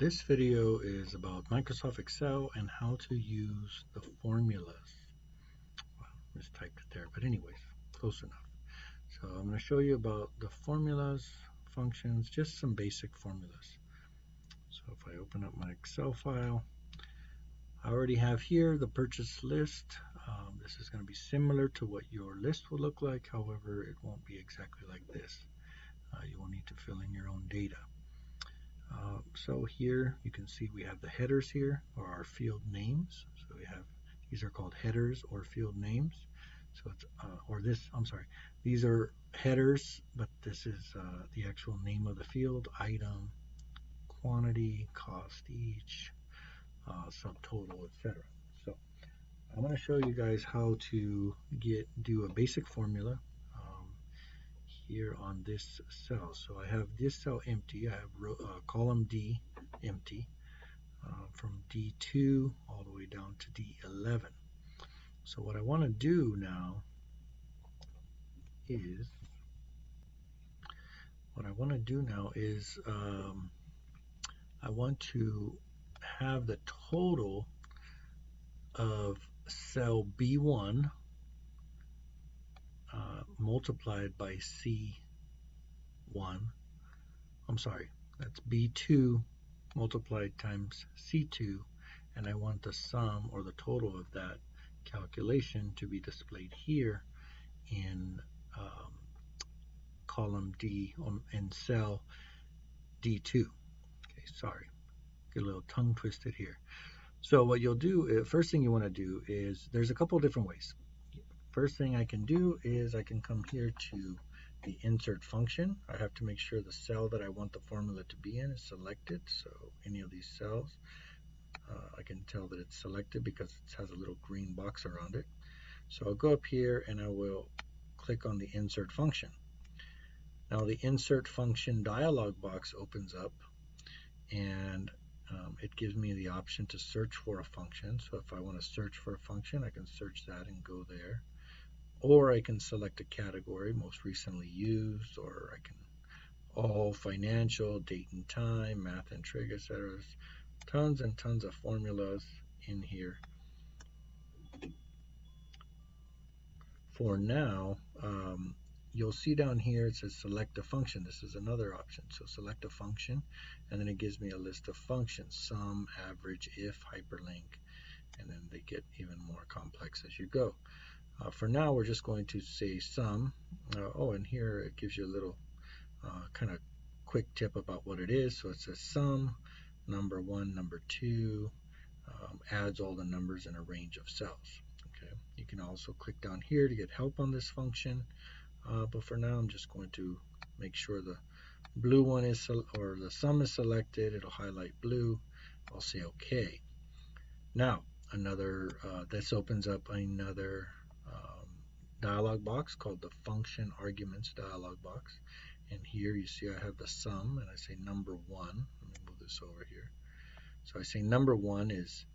This video is about Microsoft Excel and how to use the formulas. Well, mistyped it there, but anyways, close enough. So I'm going to show you about the formulas, functions, just some basic formulas. So if I open up my Excel file, I already have here the purchase list. This is going to be similar to what your list will look like. However, it won't be exactly like this. You will need to fill in your own data. So here you can see we have the headers here, or our field names. So we have, these are called headers or field names. So it's these are headers, but this is the actual name of the field, item, quantity, cost each, subtotal, etc. So I'm going to show you guys how to do a basic formula here on this cell. So I have this cell empty. I have column D empty from D2 all the way down to D11. So what I want to do now is I want to have the total of cell B1 multiplied by C1. I'm sorry, that's B2 multiplied times C2, and I want the sum or the total of that calculation to be displayed here in column D in cell D2. Okay, sorry, get a little tongue twisted here. So what you'll do, first thing you want to do is, there's a couple different ways. First thing I can do is I can come here to the insert function. I have to make sure the cell that I want the formula to be in is selected. So any of these cells, I can tell that it's selected because it has a little green box around it. So I'll go up here and I will click on the insert function. Now the insert function dialog box opens up, and it gives me the option to search for a function. So if I want to search for a function, I can search that and go there. Or I can select a category, most recently used, or I can all financial, date and time, math and trig, etc. Tons and tons of formulas in here. For now, you'll see down here it says select a function. This is another option. So select a function, and then it gives me a list of functions: sum, average, if, hyperlink, and then they get even more complex as you go. For now, we're just going to say sum. And here it gives you a little kind of quick tip about what it is. So it says sum, number 1, number 2, adds all the numbers in a range of cells. Okay. You can also click down here to get help on this function. But for now, I'm just going to make sure the blue one is, or the sum is selected. It'll highlight blue. I'll say OK. Now, this opens up another dialog box called the function arguments dialog box. And here you see I have the sum, and I say number 1. Let me move this over here. So I say number 1 is,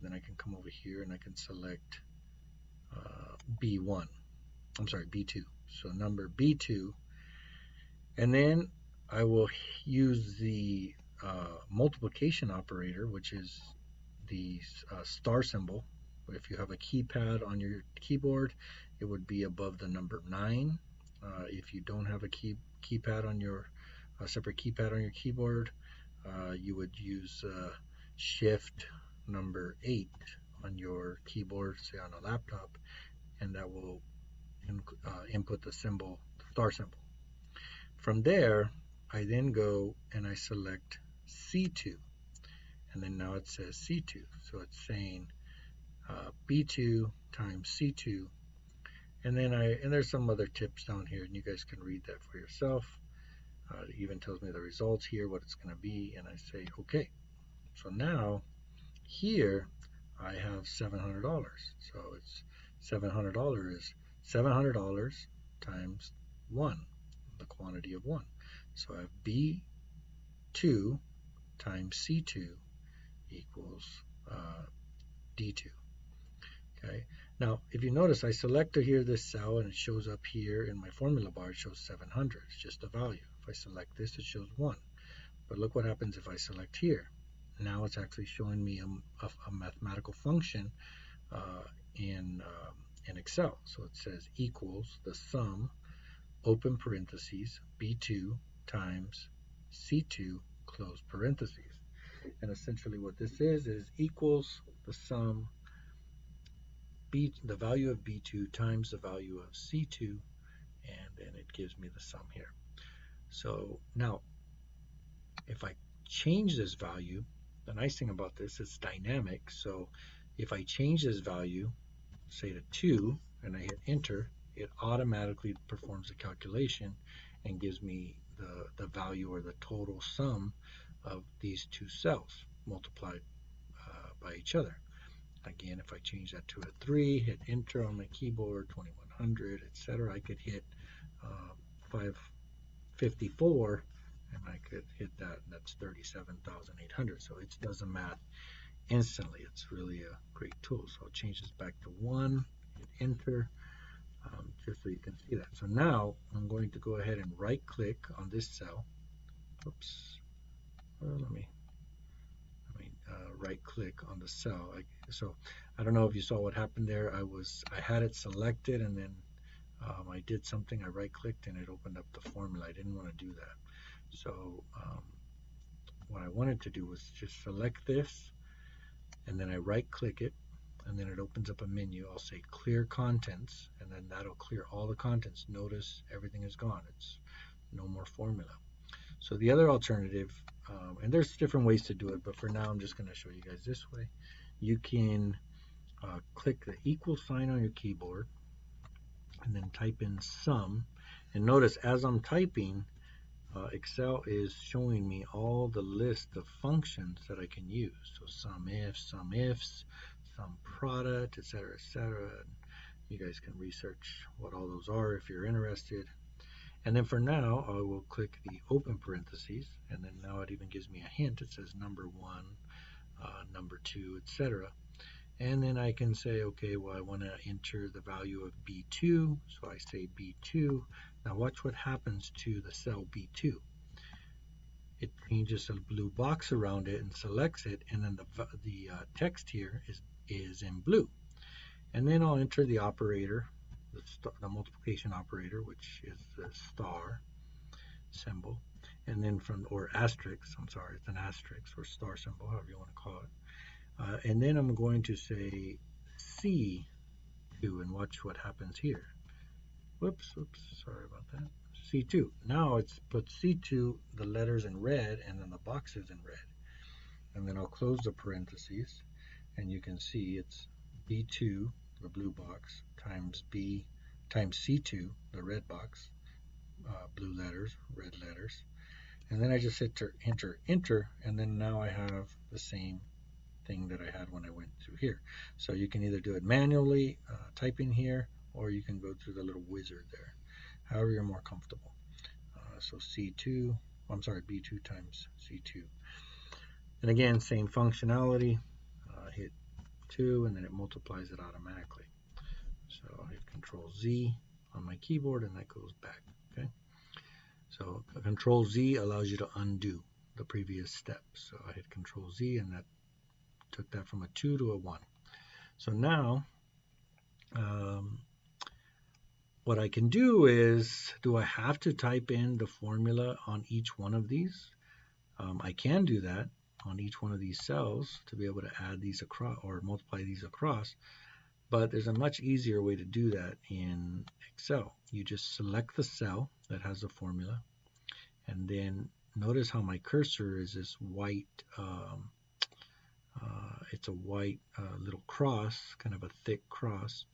then I can come over here and I can select B1. I'm sorry, B2. So number B2, and then I will use the multiplication operator, which is the star symbol. If you have a keypad on your keyboard, it would be above the number 9. If you don't have a keypad on your separate keypad on your keyboard, you would use shift number 8 on your keyboard, say on a laptop, and that will input the symbol, the star symbol. From there, I then go and I select C2, and then now it says C2, so it's saying B2 times C2, and then there's some other tips down here, and you guys can read that for yourself. It even tells me the results here, what it's going to be, and I say OK. So now here I have $700. So it's $700 is $700 times 1, the quantity of 1. So I have B2 times C2 equals D2. Okay. Now, if you notice, I select here this cell, and it shows up here in my formula bar. It shows 700. It's just a value. If I select this, it shows 1. But look what happens if I select here. now it's actually showing me a mathematical function in Excel. So it says equals the sum, open parentheses, B2 times C2, close parentheses. And essentially what this is equals the sum, the value of B2 times the value of C2, and then it gives me the sum here. So now, if I change this value, the nice thing about this is dynamic. So if I change this value, say to 2, and I hit enter, it automatically performs the calculation and gives me the value or the total sum of these two cells multiplied by each other. Again, if I change that to a 3, hit enter on my keyboard, 2100, etc., I could hit 554, and I could hit that, and that's 37,800. So it does the math instantly. It's really a great tool. So I'll change this back to 1, hit enter, just so you can see that. So now I'm going to go ahead and right click on this cell. Oops. Let me right click on the cell. So I don't know if you saw what happened there. I had it selected, and then I did something. I right clicked and it opened up the formula. I didn't want to do that. So what I wanted to do was just select this, and then I right click it, and then it opens up a menu. I'll say clear contents, and then that'll clear all the contents. Notice everything is gone. It's no more formula. So the other alternative, and there's different ways to do it, but for now I'm just going to show you guys this way. You can click the equal sign on your keyboard and then type in sum, and notice as I'm typing, Excel is showing me all the list of functions that I can use. So sum ifs, sum product, etc., etc. You guys can research what all those are if you're interested. And then for now, I will click the open parentheses, and then now it even gives me a hint. It says number 1, number 2, etc. And then I can say, okay, well, I want to enter the value of B2, so I say B2. Now watch what happens to the cell B2. It changes a blue box around it and selects it, and then the text here is in blue. And then I'll enter the operator, the multiplication operator, which is the star symbol, and then or asterisk, I'm sorry, it's an asterisk or star symbol, however you want to call it. And then I'm going to say C2 and watch what happens here. Whoops, sorry about that. C2. Now it's put C2, the letters in red, and then the boxes in red. And then I'll close the parentheses, and you can see it's B2, the blue box, times C2, the red box, blue letters, red letters. And then I just hit enter, and then now I have the same thing that I had when I went through here. So you can either do it manually, typing here, or you can go through the little wizard there, however you're more comfortable. So B2 times C2. And again, same functionality, hit 2, and then it multiplies it automatically. So I'll hit Control Z on my keyboard, and that goes back. Okay. So Control Z allows you to undo the previous step. So I hit Control Z, and that took that from a 2 to a 1. So now, what I can do is, do I have to type in the formula on each one of these? I can do that on each one of these cells to be able to add these across or multiply these across, but there's a much easier way to do that in Excel. You just select the cell that has the formula, and then notice how my cursor is this white, it's a white little cross, kind of a thick cross.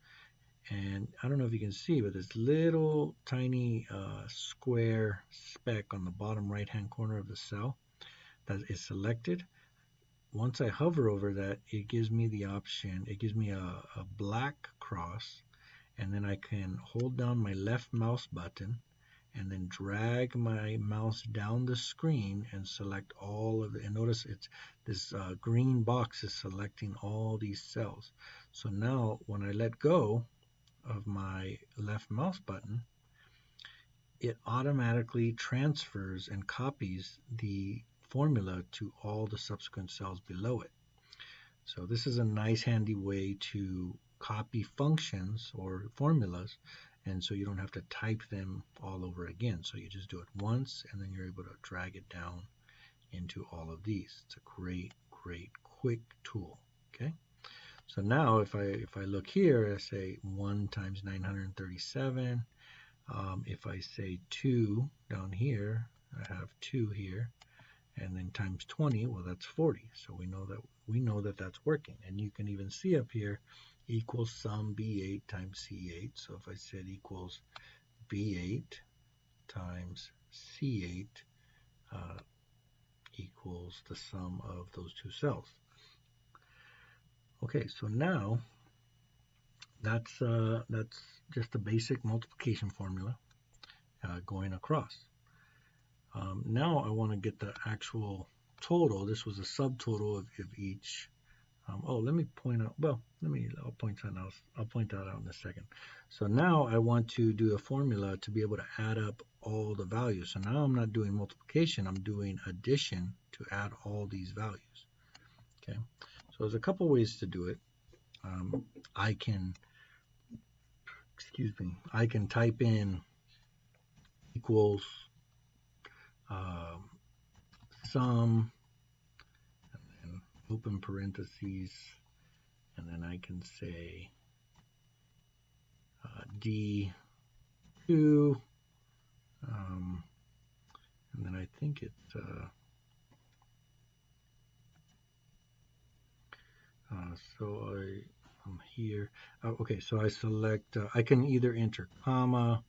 And I don't know if you can see, but this little tiny square speck on the bottom right hand corner of the cell that is selected. Once I hover over that, it gives me the option, it gives me a black cross, and then I can hold down my left mouse button and then drag my mouse down the screen and select all of it. And notice it's this green box is selecting all these cells. So now when I let go of my left mouse button, it automatically transfers and copies the formula to all the subsequent cells below it. So this is a nice handy way to copy functions or formulas, and so you don't have to type them all over again. So you just do it once, and then you're able to drag it down into all of these. It's a great quick tool. Okay, so now if I look here, I say 1 times 937. If I say 2 down here, I have 2 here, and then times 20, well, that's 40. So we know that that's working. And you can even see up here equals sum B8 times C8. So if I said equals B8 times C8 equals the sum of those two cells. Okay, so now that's just a basic multiplication formula going across. Now I want to get the actual total. This was a subtotal of each. Let me point out. Well, I'll point that out in a second. So now I want to do a formula to be able to add up all the values. So now I'm not doing multiplication. I'm doing addition to add all these values. Okay. So there's a couple ways to do it. I can type in equals sum, and then open parentheses, and then I can say D2, and then I think it's so I'm here. Okay, so I select, I can either enter comma,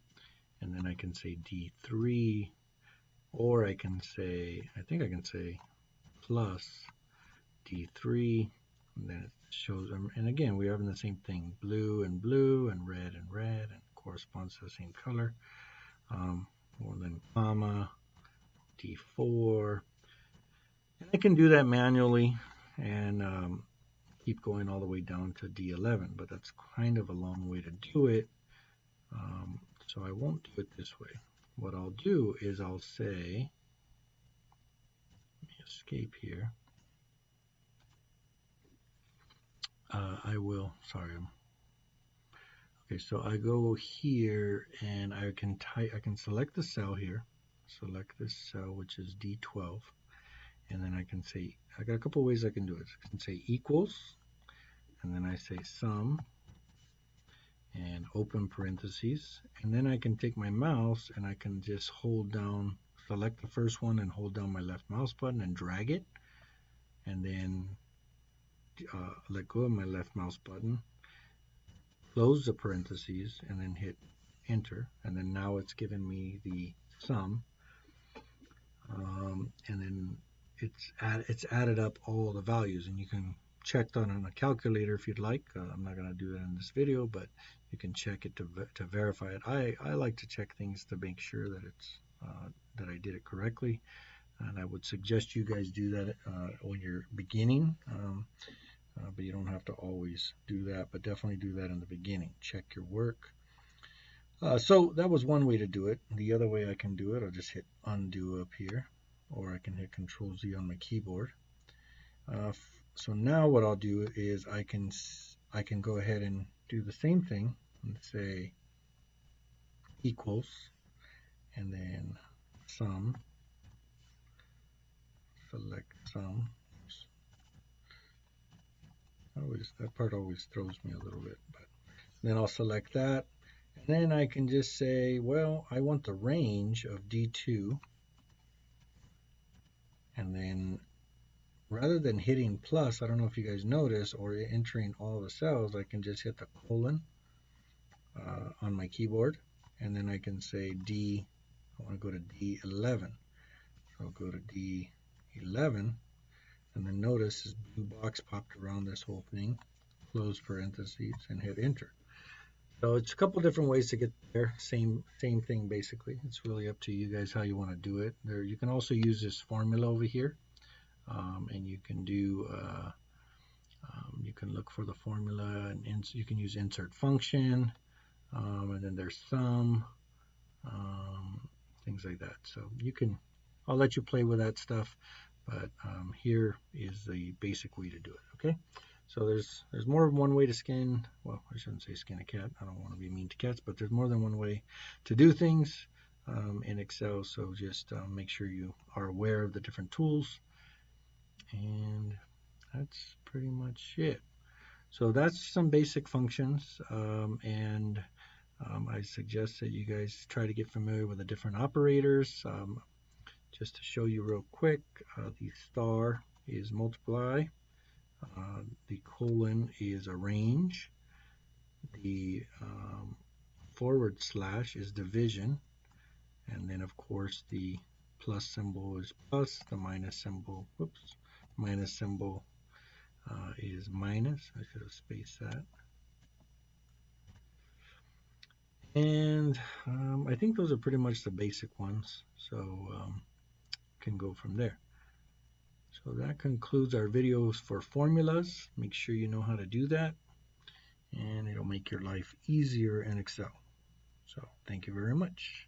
and then I can say D3, or I can say, I think I can say plus D3, and then it shows them. And again, we're having the same thing, blue, and red, and corresponds to the same color. Or then comma, D4. And I can do that manually and keep going all the way down to D11, but that's kind of a long way to do it. So I won't do it this way. What I'll do is I'll say, let me escape here. Okay, so I go here and I can select the cell here, select this cell, which is D12, and then I can say, I got a couple ways I can do it. I can say equals, and then I say sum, and open parentheses, and then I can take my mouse and I can just hold down, select the first one and hold down my left mouse button and drag it, and then let go of my left mouse button, close the parentheses, and then hit enter, and then now it's given me the sum, and then it's added up all the values, and you can check that on a calculator if you'd like. I'm not going to do that in this video, but you can check it to verify it. I like to check things to make sure that it's that I did it correctly, and I would suggest you guys do that when you're beginning. But you don't have to always do that, but definitely do that in the beginning. Check your work. So that was one way to do it. The other way I can do it, I'll just hit undo up here, or I can hit Control Z on my keyboard. So now what I'll do is I can go ahead and do the same thing and say equals, and then sum, select sum. That part always throws me a little bit, but then I'll select that, and then I can just say, well, I want the range of D2, and then rather than hitting plus, I don't know if you guys notice, or entering all the cells, I can just hit the colon on my keyboard, and then I can say I want to go to D11, so I'll go to D11, and then notice this blue box popped around this whole thing, close parentheses, and hit enter. So it's a couple different ways to get there. Same thing basically. It's really up to you guys how you want to do it. There, you can also use this formula over here, and you can do you can look for the formula, and you can use insert function, and then there's sum, things like that. So you can, I'll let you play with that stuff. but here is the basic way to do it. Okay, so there's more than one way to skin. Well, I shouldn't say skin a cat. I don't want to be mean to cats, but there's more than one way to do things in Excel. So just make sure you are aware of the different tools, and that's pretty much it. So that's some basic functions, and I suggest that you guys try to get familiar with the different operators. Just to show you real quick, the star is multiply, the colon is arrange, the forward slash is division, and then of course the plus symbol is plus, the minus symbol, is minus. I should have spaced that. And I think those are pretty much the basic ones, so can go from there. So that concludes our videos for formulas. Make sure you know how to do that, and it'll make your life easier in Excel. So thank you very much.